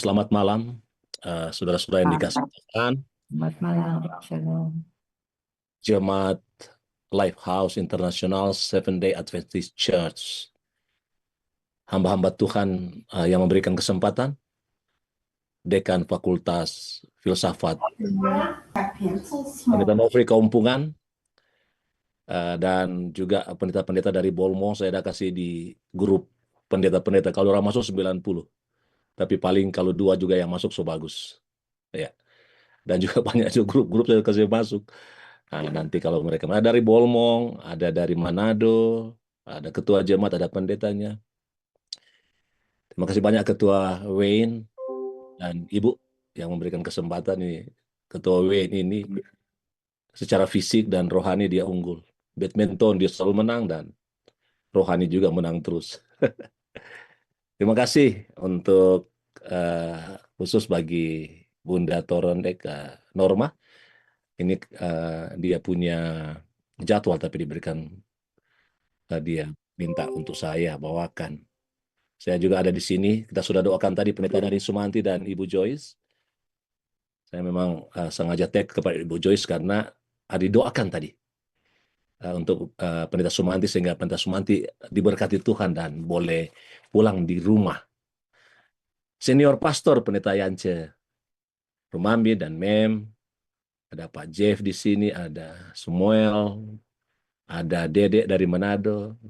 Selamat malam, saudara-saudara yang dikasih Tuhan. Selamat malam, Shalom. Jemaat Lifehouse International Seventh-day Adventist Church. Hamba-hamba Tuhan yang memberikan kesempatan, Dekan Fakultas Filsafat, Pendeta Nofri Keumpungan, dan juga pendeta-pendeta dari Bolmo. Saya ada kasih di grup pendeta-pendeta. Kalau orang masuk 90, tapi paling kalau 2 juga yang masuk so bagus. Ya. Dan juga banyak juga grup-grup saya kasih masuk. Nah, nanti kalau mereka ada dari Bolmong, ada dari Manado, ada ketua jemaat, ada pendetanya. Terima kasih banyak Ketua Wayne dan Ibu yang memberikan kesempatan ini. Ketua Wayne ini secara fisik dan rohani dia unggul. Badminton dia selalu menang dan rohani juga menang terus. Terima kasih untuk khusus bagi Bunda Torondek Norma. Ini dia punya jadwal tapi diberikan dia minta untuk saya bawakan. Saya juga ada di sini. Kita sudah doakan tadi pendeta dari Sumanti dan Ibu Joyce. Saya memang sengaja tag kepada Ibu Joyce karena didoakan tadi untuk pendeta Sumanti sehingga pendeta Sumanti diberkati Tuhan dan boleh pulang di rumah. Senior Pastor pendeta Yance Rumambi dan Mem, ada Pak Jeff di sini, ada Samuel, ada Dedek dari Manado,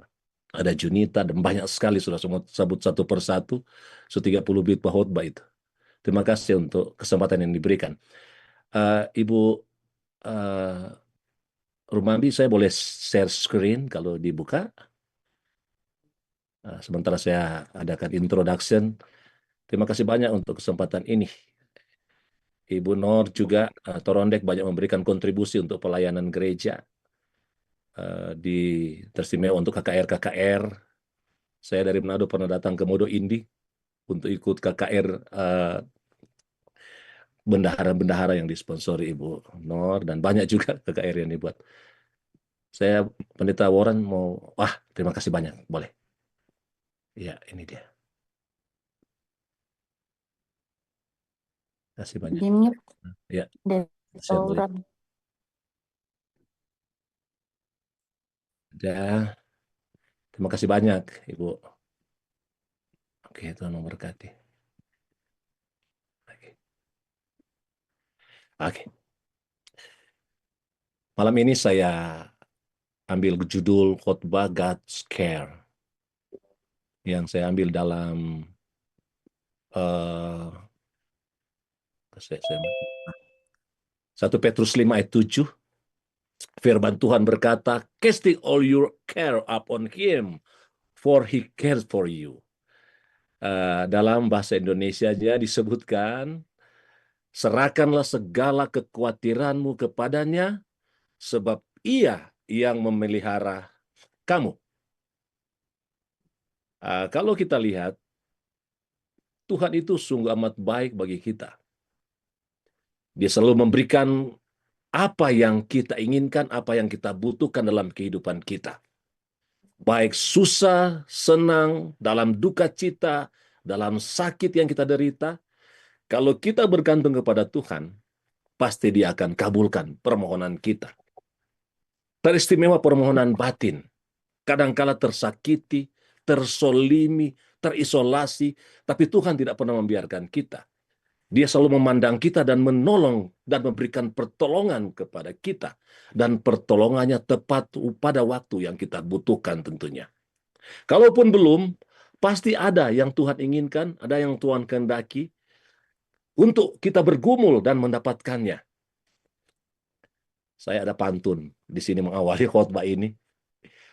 ada Junita, dan banyak sekali sudah semua sebut satu persatu, 30 bit khotbah itu. Terima kasih untuk kesempatan yang diberikan. Ibu Rumambi, saya boleh share screen kalau dibuka. Sementara saya adakan introduction. Terima kasih banyak untuk kesempatan ini. Ibu Nor juga, Torondek banyak memberikan kontribusi untuk pelayanan gereja. Di teristimewa untuk KKR-KKR. Saya dari Manado pernah datang ke Modo Indi untuk ikut KKR bendahara-bendahara yang disponsori Ibu Nor, dan banyak juga KKR yang dibuat. Saya Pendeta Warren mau, terima kasih banyak, boleh. Ya, ini dia. Terima kasih banyak. Dimnya Ya, saya boleh. restoran. Ya, terima kasih banyak, Ibu. Oke, Tuhan memberkati. Oke. Malam ini saya ambil judul khotbah God's Care yang saya ambil dalam 1 Petrus 5 ayat 7. Firman Tuhan berkata, casting all your care upon him, for he cares for you. Dalam bahasa Indonesia disebutkan, serahkanlah segala kekhawatiranmu kepadanya, sebab ia yang memelihara kamu. Kalau kita lihat, Tuhan itu sungguh amat baik bagi kita. Dia selalu memberikan apa yang kita inginkan, apa yang kita butuhkan dalam kehidupan kita. Baik susah, senang, dalam duka cita, dalam sakit yang kita derita, kalau kita bergantung kepada Tuhan, pasti Dia akan kabulkan permohonan kita. Teristimewa permohonan batin. Kadangkala tersakiti, tersolimi, terisolasi, tapi Tuhan tidak pernah membiarkan kita. Dia selalu memandang kita dan menolong dan memberikan pertolongan kepada kita. Dan pertolongannya tepat pada waktu yang kita butuhkan tentunya. Kalaupun belum, pasti ada yang Tuhan inginkan, ada yang Tuhan kehendaki untuk kita bergumul dan mendapatkannya. Saya ada pantun di sini mengawali khotbah ini.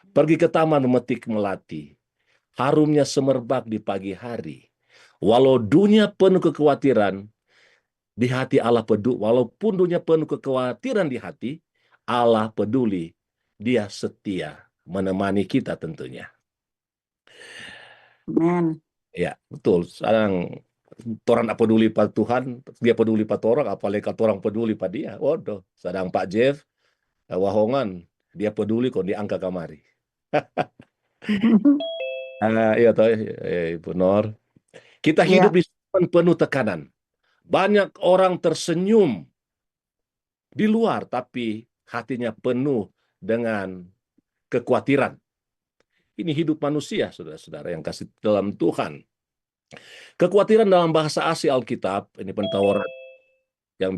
Pergi ke taman memetik melati, harumnya semerbak di pagi hari. Walau dunia penuh kekhawatiran, di hati Allah peduli. Walaupun dunia penuh kekhawatiran di hati, Allah peduli. Dia setia menemani kita tentunya. Amen. Ya, betul. Sekarang orang tak peduli pada Tuhan, dia peduli pada orang, apalagi kalau orang peduli pada dia. Waduh, sedang Pak Jeff, Wahongan, dia peduli kok dia angka kamari. Iya toh, Ibu Nor. Kita hidup Ya, di penuh tekanan. Banyak orang tersenyum di luar, tapi hatinya penuh dengan kekhawatiran. Ini hidup manusia, saudara-saudara yang kasih dalam Tuhan. Kekhawatiran dalam bahasa asli Alkitab, ini pentawar yang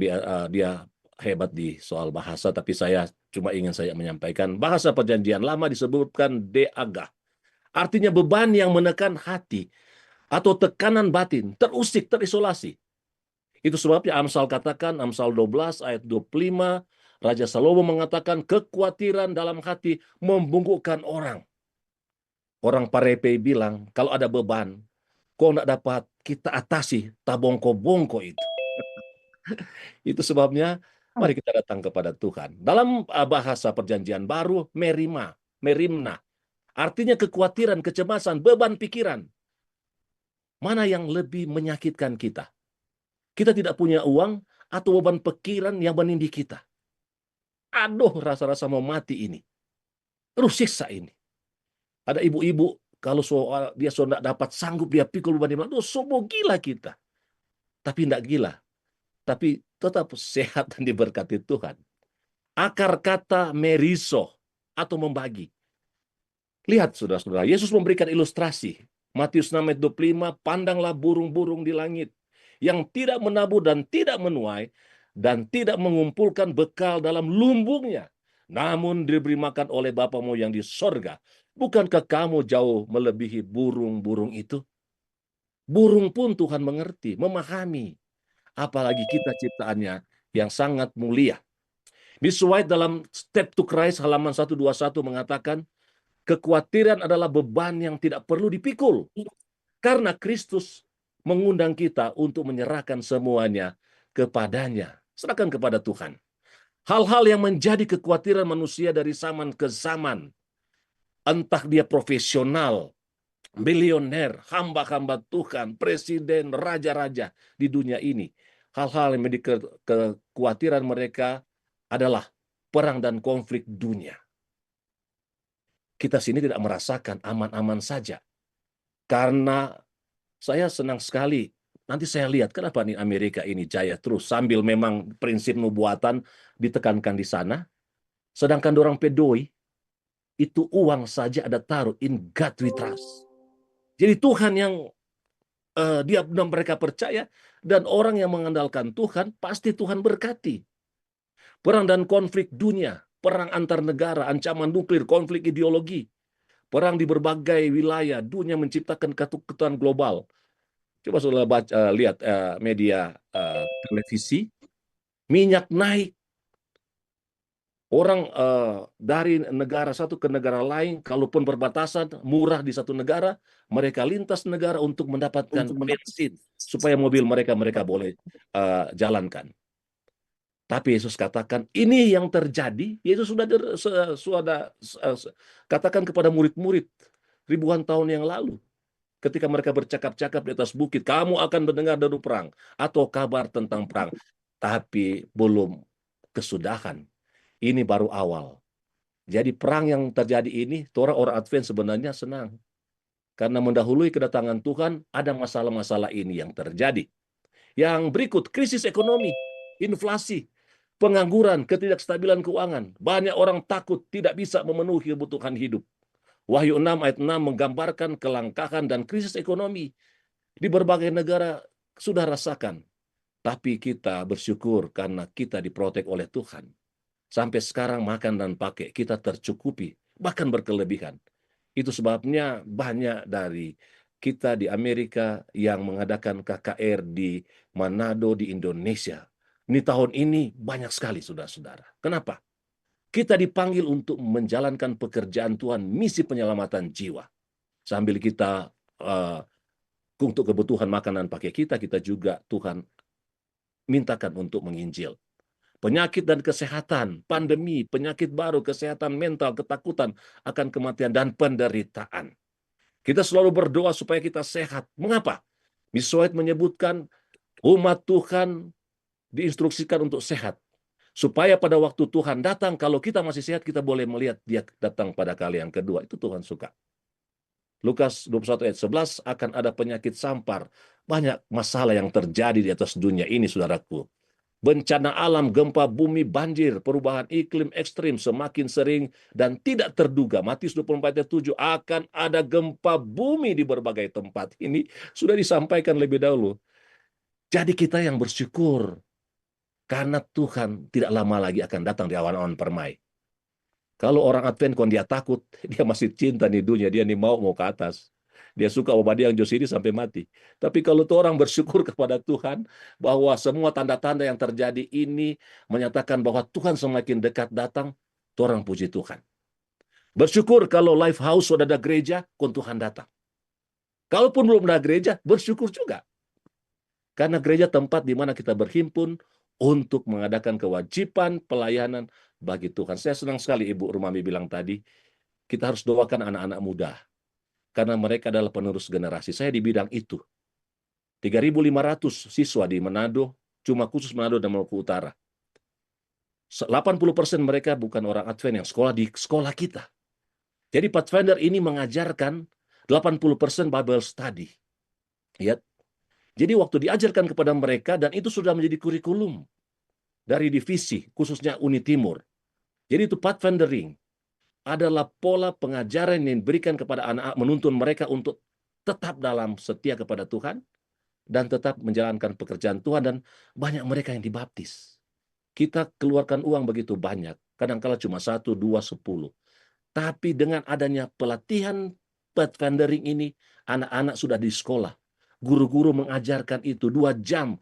dia hebat di soal bahasa, tapi saya cuma ingin saya menyampaikan, bahasa perjanjian lama disebutkan deaga. Artinya beban yang menekan hati, atau tekanan batin, terusik, terisolasi. Itu sebabnya Amsal katakan, Amsal 12 ayat 25, Raja Salomo mengatakan kekhawatiran dalam hati membungkukkan orang. Orang Parepe bilang, kalau ada beban, kok nggak dapat kita atasi, tabongko-bongko itu. Itu sebabnya, mari kita datang kepada Tuhan. Dalam bahasa perjanjian baru, merimna. Artinya kekhawatiran, kecemasan, beban pikiran. Mana yang lebih menyakitkan kita? Kita tidak punya uang atau beban pikiran yang menindih kita. Aduh, rasa-rasa mau mati ini. Terus siksa ini. Ada ibu-ibu, kalau soal dia sudah dapat sanggup dia pikul beban iman, aduh, sobo gila kita. Tapi tidak gila. Tapi tetap sehat dan diberkati Tuhan. Akar kata meriso atau membagi. Lihat saudara-saudara, Yesus memberikan ilustrasi. Matius 6 ayat 25, pandanglah burung-burung di langit yang tidak menabur dan tidak menuai dan tidak mengumpulkan bekal dalam lumbungnya, namun diberi makan oleh Bapamu yang di sorga. Bukankah kamu jauh melebihi burung-burung itu? Burung pun Tuhan mengerti, memahami. Apalagi kita ciptaannya yang sangat mulia. Miss White dalam Step to Christ halaman 121 mengatakan, kekhawatiran adalah beban yang tidak perlu dipikul. Karena Kristus mengundang kita untuk menyerahkan semuanya kepadanya. Serahkan kepada Tuhan. Hal-hal yang menjadi kekhawatiran manusia dari zaman ke zaman. Entah dia profesional, milioner, hamba-hamba Tuhan, presiden, raja-raja di dunia ini. Hal-hal yang menjadi kekhawatiran mereka adalah perang dan konflik dunia. Kita sini tidak merasakan aman-aman saja. Karena saya senang sekali, nanti saya lihat kenapa nih Amerika ini jaya terus, sambil memang prinsip nubuatan ditekankan di sana, sedangkan orang pedoi, itu uang saja ada taruh, in God we trust. Jadi Tuhan yang dia mereka percaya, dan orang yang mengandalkan Tuhan, pasti Tuhan berkati. Perang dan konflik dunia, perang antar negara, ancaman nuklir, konflik ideologi, perang di berbagai wilayah, dunia menciptakan ketakutan global. Coba saudara lihat media televisi, minyak naik. Orang dari negara satu ke negara lain, kalaupun perbatasan murah di satu negara, mereka lintas negara untuk mendapatkan bensin supaya mobil mereka boleh jalankan. Tapi Yesus katakan, ini yang terjadi, Yesus sudah katakan kepada murid-murid ribuan tahun yang lalu. Ketika mereka bercakap-cakap di atas bukit, kamu akan mendengar deru perang atau kabar tentang perang. Tapi belum kesudahan. Ini baru awal. Jadi perang yang terjadi ini, orang Advent sebenarnya senang. Karena mendahului kedatangan Tuhan, ada masalah-masalah ini yang terjadi. Yang berikut, krisis ekonomi, inflasi, pengangguran, ketidakstabilan keuangan. Banyak orang takut tidak bisa memenuhi kebutuhan hidup. Wahyu 6 ayat 6 menggambarkan kelangkaan dan krisis ekonomi di berbagai negara sudah rasakan. Tapi kita bersyukur karena kita diprotek oleh Tuhan. Sampai sekarang makan dan pakai kita tercukupi, bahkan berkelebihan. Itu sebabnya banyak dari kita di Amerika yang mengadakan KKR di Manado di Indonesia. Ini tahun ini banyak sekali saudara-saudara. Kenapa? Kita dipanggil untuk menjalankan pekerjaan Tuhan, misi penyelamatan jiwa. Sambil kita untuk kebutuhan makanan pakai kita juga Tuhan mintakan untuk menginjil. Penyakit dan kesehatan, pandemi, penyakit baru, kesehatan mental, ketakutan akan kematian dan penderitaan. Kita selalu berdoa supaya kita sehat. Mengapa? Miss White menyebutkan umat Tuhan diinstruksikan untuk sehat. Supaya pada waktu Tuhan datang, kalau kita masih sehat, kita boleh melihat dia datang pada kali yang kedua. Itu Tuhan suka. Lukas 21 ayat 11, akan ada penyakit sampar, Banyak masalah yang terjadi di atas dunia ini, saudaraku. Bencana alam, gempa bumi, banjir, perubahan iklim ekstrim semakin sering dan tidak terduga. Matius 24 ayat 7, akan ada gempa bumi di berbagai tempat. Ini sudah disampaikan lebih dahulu. Jadi kita yang bersyukur, karena Tuhan tidak lama lagi akan datang di awan-awan permai. Kalau orang Advent, kalau dia takut, dia masih cinta nih dunia, dia nih mau ke atas. Dia suka Obadiah yang Jos ini sampai mati. Tapi kalau tuh orang bersyukur kepada Tuhan, bahwa semua tanda-tanda yang terjadi ini menyatakan bahwa Tuhan semakin dekat datang, tuh orang puji Tuhan. Bersyukur kalau live house sudah ada gereja, kon Tuhan datang. Kalaupun belum ada gereja, bersyukur juga. Karena gereja tempat di mana kita berhimpun untuk mengadakan kewajiban pelayanan bagi Tuhan. Saya senang sekali Ibu Rumami bilang tadi, kita harus doakan anak-anak muda. Karena mereka adalah penerus generasi. Saya di bidang itu. 3.500 siswa di Manado, cuma khusus Manado dan Maluku Utara. 80% mereka bukan orang Advent yang sekolah di sekolah kita. Jadi Pathfinder ini mengajarkan 80% Bible study. Ya. Jadi waktu diajarkan kepada mereka, dan itu sudah menjadi kurikulum dari divisi, khususnya Uni Timur. Jadi itu Pathfindering adalah pola pengajaran yang diberikan kepada anak-anak, menuntun mereka untuk tetap dalam setia kepada Tuhan, dan tetap menjalankan pekerjaan Tuhan, dan banyak mereka yang dibaptis. Kita keluarkan uang begitu banyak, kadang-kala cuma 1, 2, 10. Tapi dengan adanya pelatihan Pathfindering ini, anak-anak sudah di sekolah. Guru-guru mengajarkan itu 2 jam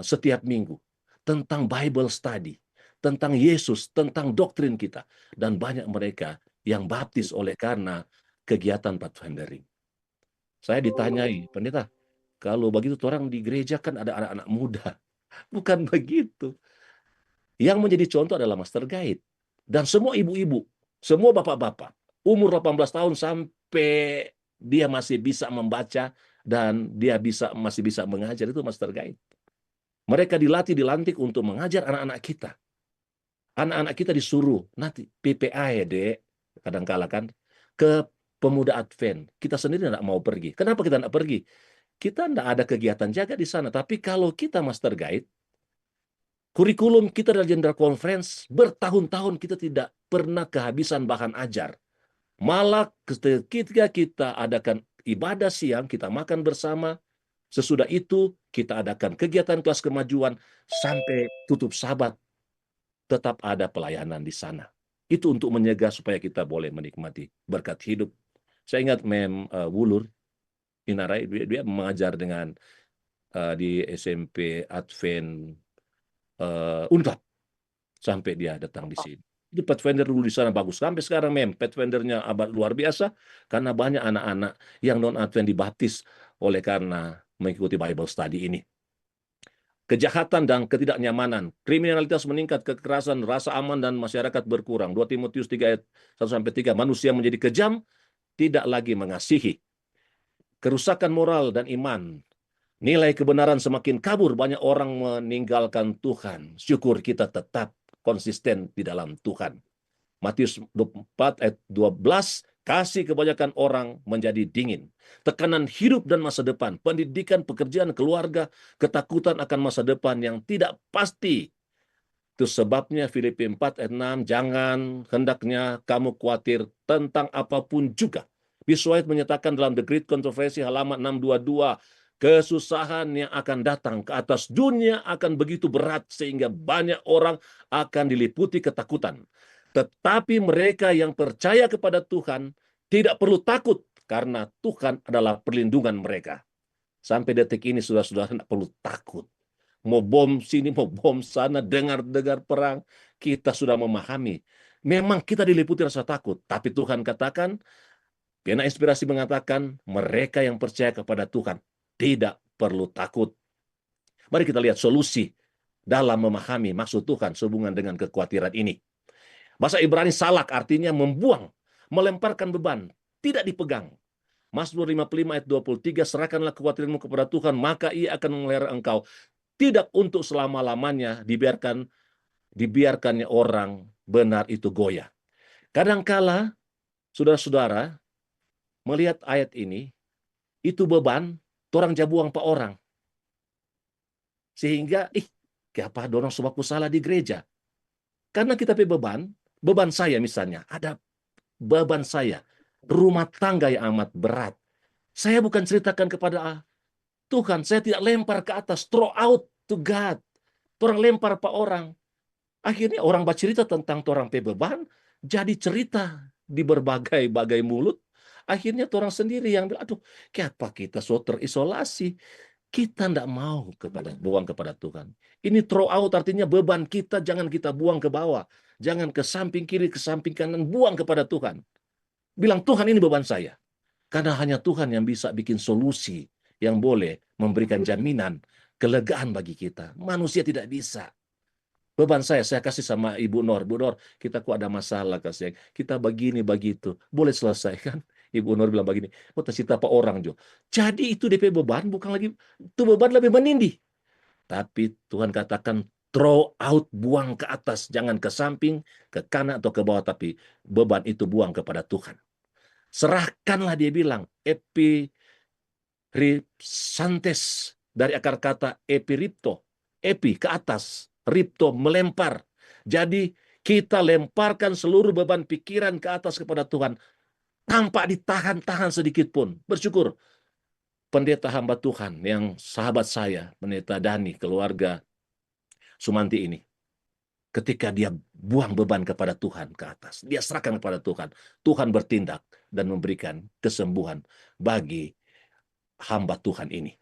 setiap minggu. Tentang Bible study, tentang Yesus, tentang doktrin kita. Dan banyak mereka yang baptis oleh karena kegiatan Pathfindering. Saya ditanyai, pendeta, kalau begitu orang di gereja kan ada anak-anak muda. Bukan begitu. Yang menjadi contoh adalah Master Guide. Dan semua ibu-ibu, semua bapak-bapak, umur 18 tahun sampai dia masih bisa membaca dan dia masih bisa mengajar, itu Master Guide. Mereka dilantik untuk mengajar anak-anak kita. Anak-anak kita disuruh, nanti PPA ya dek, kadang-kala kan, ke pemuda Advent. Kita sendiri tidak mau pergi. Kenapa kita tidak pergi? Kita tidak ada kegiatan jaga di sana. Tapi kalau kita Master Guide, kurikulum kita adalah General Conference, bertahun-tahun kita tidak pernah kehabisan bahan ajar. Malah ketika kita adakan ibadah siang, kita makan bersama. Sesudah itu, kita adakan kegiatan kelas kemajuan sampai tutup Sabat. Tetap ada pelayanan di sana. Itu untuk menyegah supaya kita boleh menikmati berkat hidup. Saya ingat Mem Wulur, Inarai, dia mengajar dengan di SMP Advent Unpad sampai dia datang di sini. Itu Pathfinder dulu di sana bagus. Sampai sekarang Pathfindernya abad luar biasa karena banyak anak-anak yang non-Advent dibaptis oleh karena mengikuti Bible study ini. Kejahatan dan ketidaknyamanan, kriminalitas meningkat, kekerasan, rasa aman dan masyarakat berkurang. 2 Timotius 3 ayat 1-3, manusia menjadi kejam, tidak lagi mengasihi. Kerusakan moral dan iman, nilai kebenaran semakin kabur, banyak orang meninggalkan Tuhan. Syukur kita tetap konsisten di dalam Tuhan. Matius 24 ayat 12, kasih kebanyakan orang menjadi dingin. Tekanan hidup dan masa depan, pendidikan, pekerjaan, keluarga, ketakutan akan masa depan yang tidak pasti. Itu sebabnya Filipi 4 ayat 6, jangan hendaknya kamu khawatir tentang apapun juga. Bill White menyatakan dalam The Great Controversy halaman 622, kesusahan yang akan datang ke atas dunia akan begitu berat sehingga banyak orang akan diliputi ketakutan. Tetapi mereka yang percaya kepada Tuhan tidak perlu takut karena Tuhan adalah perlindungan mereka. Sampai detik ini saudara-saudara tidak perlu takut. Mau bom sini, mau bom sana, dengar-dengar perang, kita sudah memahami. Memang kita diliputi rasa takut, tapi Tuhan katakan, Pena Inspirasi mengatakan, mereka yang percaya kepada Tuhan tidak perlu takut. Mari kita lihat solusi dalam memahami maksud Tuhan sehubungan dengan kekhawatiran ini. Bahasa Ibrani salak artinya membuang, melemparkan beban, tidak dipegang. Mazmur 55 ayat 23, serahkanlah kekhawatiranmu kepada Tuhan, maka ia akan memelihara engkau. Tidak untuk selama-lamanya dibiarkannya orang benar itu goyah. Kadangkala, saudara-saudara, melihat ayat ini, itu beban, Torang jabuang pa orang. Sehingga, kenapa dorang sebabku salah di gereja? Karena kita punya beban saya misalnya, ada beban saya, rumah tangga yang amat berat. Saya bukan ceritakan kepada Tuhan, saya tidak lempar ke atas, throw out to God. Orang lempar pak orang. Akhirnya orang bercerita tentang orang pe beban, jadi cerita di berbagai-bagai mulut. Akhirnya orang sendiri yang bilang, aduh, kenapa kita so terisolasi? Kita tidak mau buang kepada Tuhan. Ini throw out artinya beban kita jangan kita buang ke bawah. Jangan ke samping kiri, ke samping kanan, buang kepada Tuhan. Bilang, Tuhan ini beban saya. Karena hanya Tuhan yang bisa bikin solusi yang boleh memberikan jaminan kelegaan bagi kita. Manusia tidak bisa. Beban saya kasih sama Ibu Nor. Bu Nor, kita kok ada masalah kasih. Kita begini begitu. Boleh selesaikan? Ibu Nor bilang begini, oh tercita apa orang Jo. Jadi itu DP beban bukan lagi, itu beban lebih menindih. Tapi Tuhan katakan throw out, buang ke atas, jangan ke samping, ke kanan atau ke bawah, tapi beban itu buang kepada Tuhan. Serahkanlah, dia bilang, epirisantes, dari akar kata epiripto, epi ke atas, ripto melempar. Jadi kita lemparkan seluruh beban pikiran ke atas kepada Tuhan tanpa ditahan-tahan sedikit pun. Bersyukur pendeta hamba Tuhan yang sahabat saya, pendeta Dani, keluarga Sumanti ini. Ketika dia buang beban kepada Tuhan ke atas, dia serahkan kepada Tuhan. Tuhan bertindak dan memberikan kesembuhan bagi hamba Tuhan ini.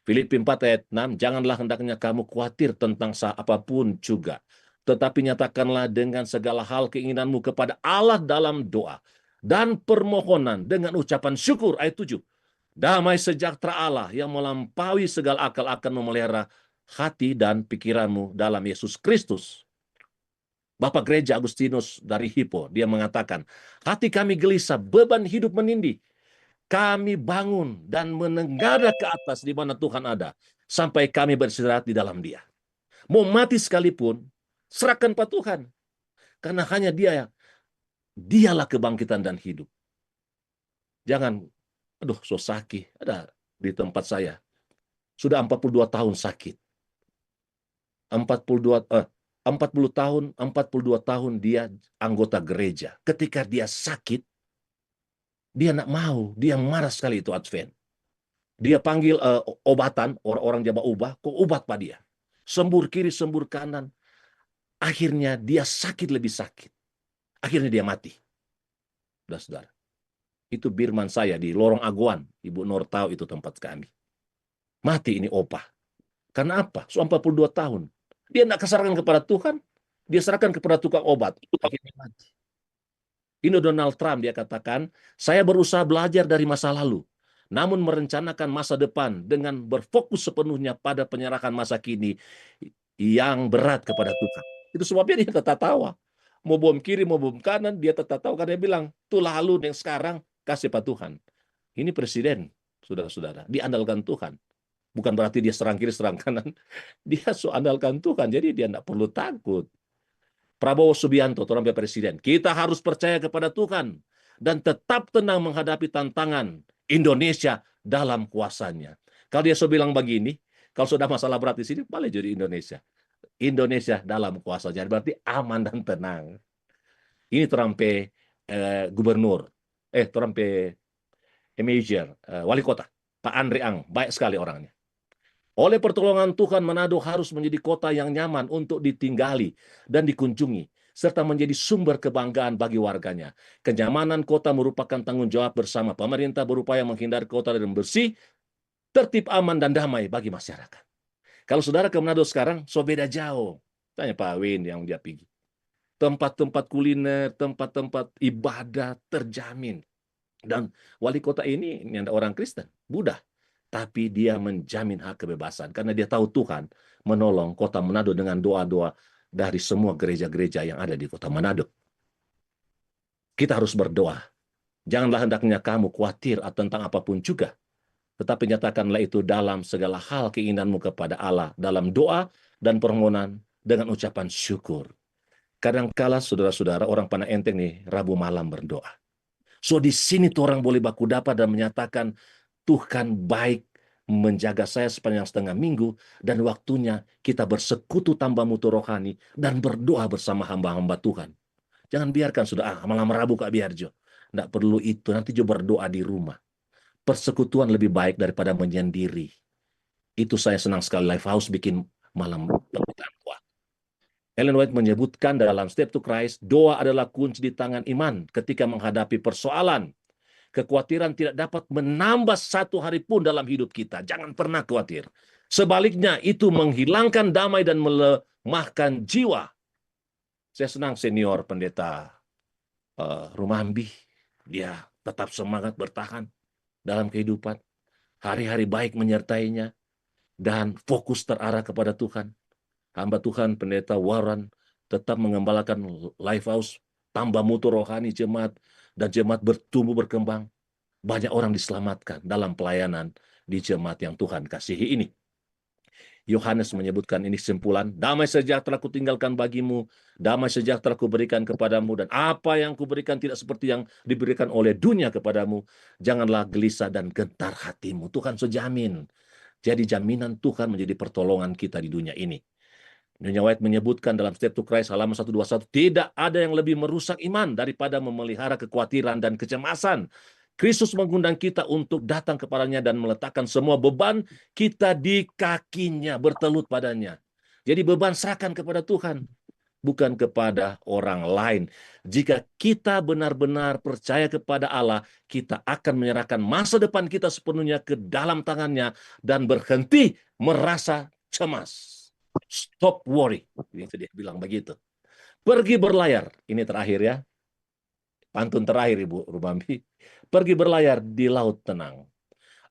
Filipi 4 ayat 6, janganlah hendaknya kamu khawatir tentang apapun juga. Tetapi nyatakanlah dengan segala hal keinginanmu kepada Allah dalam doa dan permohonan dengan ucapan syukur. Ayat 7. Damai sejahtera Allah yang melampaui segala akal akan memelihara hati dan pikiranmu dalam Yesus Kristus. Bapak Gereja Agustinus dari Hippo, dia mengatakan, hati kami gelisah, beban hidup menindih. Kami bangun dan menenggara ke atas di mana Tuhan ada, sampai kami beristirahat di dalam Dia. Mau mati sekalipun, serahkan pada Tuhan. Karena hanya dialah kebangkitan dan hidup. Jangan, aduh so sakit, ada di tempat saya. Sudah 42 tahun sakit. 40 tahun dia anggota gereja. Ketika dia sakit, dia nak mau, dia marah sekali itu Advent. Dia panggil obatan, orang-orang Jawa ubah, kok obat pak dia. Sembur kiri, sembur kanan. Akhirnya dia sakit lebih sakit. Akhirnya dia mati. Saudara. Itu Birman saya di Lorong Aguan. Ibu Nur tahu itu tempat kami. Mati ini opah. Karena apa? So 42 tahun. Dia tidak kesarkan kepada Tuhan. Dia serahkan kepada tukang obat. Akhirnya mati. Ini Donald Trump, dia katakan, saya berusaha belajar dari masa lalu, namun merencanakan masa depan dengan berfokus sepenuhnya pada penyerahan masa kini yang berat kepada Tuhan. Itu sebabnya dia tetap tawa. Mau bom kiri, mau bom kanan, dia tetap tahu. Karena dia bilang, itu lalu yang sekarang kasih pada Tuhan. Ini presiden, saudara-saudara, diandalkan Tuhan. Bukan berarti dia serang kiri, serang kanan. Dia andalkan Tuhan, jadi dia tidak perlu takut. Prabowo Subianto, orang presiden. Kita harus percaya kepada Tuhan dan tetap tenang menghadapi tantangan Indonesia dalam kuasanya. Kalau dia so bilang begini, kalau sudah masalah berat di sini, boleh jadi Indonesia. Indonesia dalam kuasanya, berarti aman dan tenang. Ini Trump gubernur, Trump major, wali kota, Pak Andre Ang, baik sekali orangnya. Oleh pertolongan Tuhan, Manado harus menjadi kota yang nyaman untuk ditinggali dan dikunjungi, serta menjadi sumber kebanggaan bagi warganya. Kenyamanan kota merupakan tanggung jawab bersama. Pemerintah berupaya menghindari kota dan bersih, tertib, aman, dan damai bagi masyarakat. Kalau saudara ke Manado sekarang, so beda jauh. Tanya Pak Win yang dia pergi. Tempat-tempat kuliner, tempat-tempat ibadah terjamin. Dan wali kota ini ada orang Kristen, Buddha. Tapi dia menjamin hak kebebasan karena dia tahu Tuhan menolong kota Manado dengan doa-doa dari semua gereja-gereja yang ada di kota Manado. Kita harus berdoa. Janganlah hendaknya kamu khawatir tentang apapun juga, tetapi nyatakanlah itu dalam segala hal keinginanmu kepada Allah dalam doa dan permohonan dengan ucapan syukur. Kadangkala saudara-saudara orang pandang enteng nih Rabu malam berdoa. So di sini tuh orang boleh baku dapat dan menyatakan Tuhan baik, menjaga saya sepanjang setengah minggu, dan waktunya kita bersekutu tanpa mutu rohani dan berdoa bersama hamba-hamba Tuhan. Jangan biarkan sudah malam Rabu Kak Biarjo. Tidak perlu itu, nanti juga berdoa di rumah. Persekutuan lebih baik daripada menyendiri. Itu saya senang sekali Lifehouse bikin malam perbutaan kuat. Ellen White menyebutkan dalam Step to Christ, doa adalah kunci di tangan iman ketika menghadapi persoalan. Kekhawatiran tidak dapat menambah satu hari pun dalam hidup kita. Jangan pernah khawatir. Sebaliknya, itu menghilangkan damai dan melemahkan jiwa. Saya senang senior pendeta Rumambi. Dia tetap semangat bertahan dalam kehidupan. Hari-hari baik menyertainya. Dan fokus terarah kepada Tuhan. Hamba Tuhan pendeta Warren tetap mengembalakan Lifehouse, tambah mutu rohani jemaat, dan jemaat bertumbuh berkembang. Banyak orang diselamatkan dalam pelayanan di jemaat yang Tuhan kasihi ini. Yohanes menyebutkan ini kesimpulan, damai sejahtera kutinggalkan bagimu, damai sejahtera kuberikan kepadamu, dan apa yang kuberikan tidak seperti yang diberikan oleh dunia kepadamu. Janganlah gelisah dan gentar hatimu. Tuhan sejamin. Jadi jaminan Tuhan menjadi pertolongan kita di dunia ini. Nyonya White menyebutkan dalam Step to Christ halaman 121, tidak ada yang lebih merusak iman daripada memelihara kekhawatiran dan kecemasan. Kristus mengundang kita untuk datang kepadanya dan meletakkan semua beban kita di kakinya, bertelut padanya. Jadi beban serahkan kepada Tuhan, bukan kepada orang lain. Jika kita benar-benar percaya kepada Allah, kita akan menyerahkan masa depan kita sepenuhnya ke dalam tangannya dan berhenti merasa cemas. Stop worry. Itu dia bilang begitu. Pergi berlayar. Ini terakhir ya. Pantun terakhir Ibu Rumambi. Pergi berlayar di laut tenang.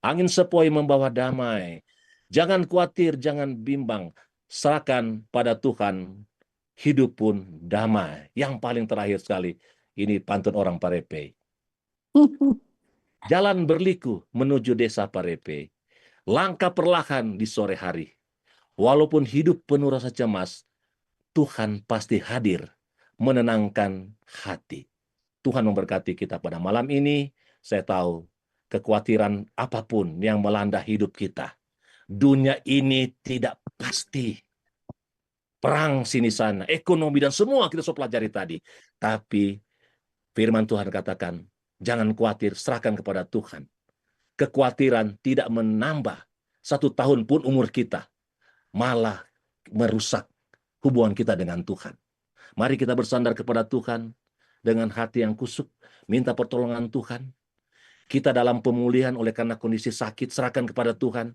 Angin sepoi membawa damai. Jangan khawatir, jangan bimbang. Serahkan pada Tuhan. Hidup pun damai. Yang paling terakhir sekali. Ini pantun orang Parepe. Jalan berliku menuju desa Parepe. Langkah perlahan di sore hari. Walaupun hidup penuh rasa cemas, Tuhan pasti hadir menenangkan hati. Tuhan memberkati kita pada malam ini. Saya tahu kekhawatiran apapun yang melanda hidup kita. Dunia ini tidak pasti. Perang sini sana, ekonomi dan semua kita sudah pelajari tadi. Tapi firman Tuhan katakan, jangan khawatir, serahkan kepada Tuhan. Kekhawatiran tidak menambah 1 tahun pun umur kita. Malah merusak hubungan kita dengan Tuhan. Mari kita bersandar kepada Tuhan dengan hati yang kusuk, minta pertolongan Tuhan. Kita dalam pemulihan oleh karena kondisi sakit, serahkan kepada Tuhan.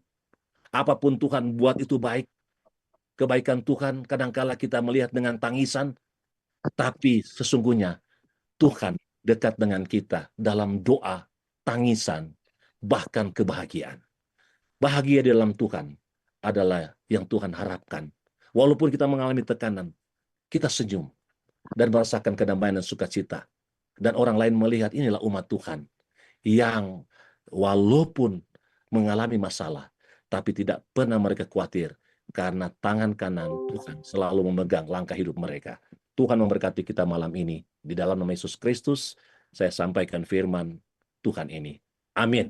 Apapun Tuhan buat itu baik. Kebaikan Tuhan kadangkala kita melihat dengan tangisan, tapi sesungguhnya Tuhan dekat dengan kita dalam doa, tangisan, bahkan kebahagiaan. Bahagia di dalam Tuhan adalah yang Tuhan harapkan. Walaupun kita mengalami tekanan, kita senyum dan merasakan kedamaian dan sukacita. Dan orang lain melihat inilah umat Tuhan yang walaupun mengalami masalah, tapi tidak pernah mereka khawatir karena tangan kanan Tuhan selalu memegang langkah hidup mereka. Tuhan memberkati kita malam ini. Di dalam nama Yesus Kristus, saya sampaikan firman Tuhan ini. Amin.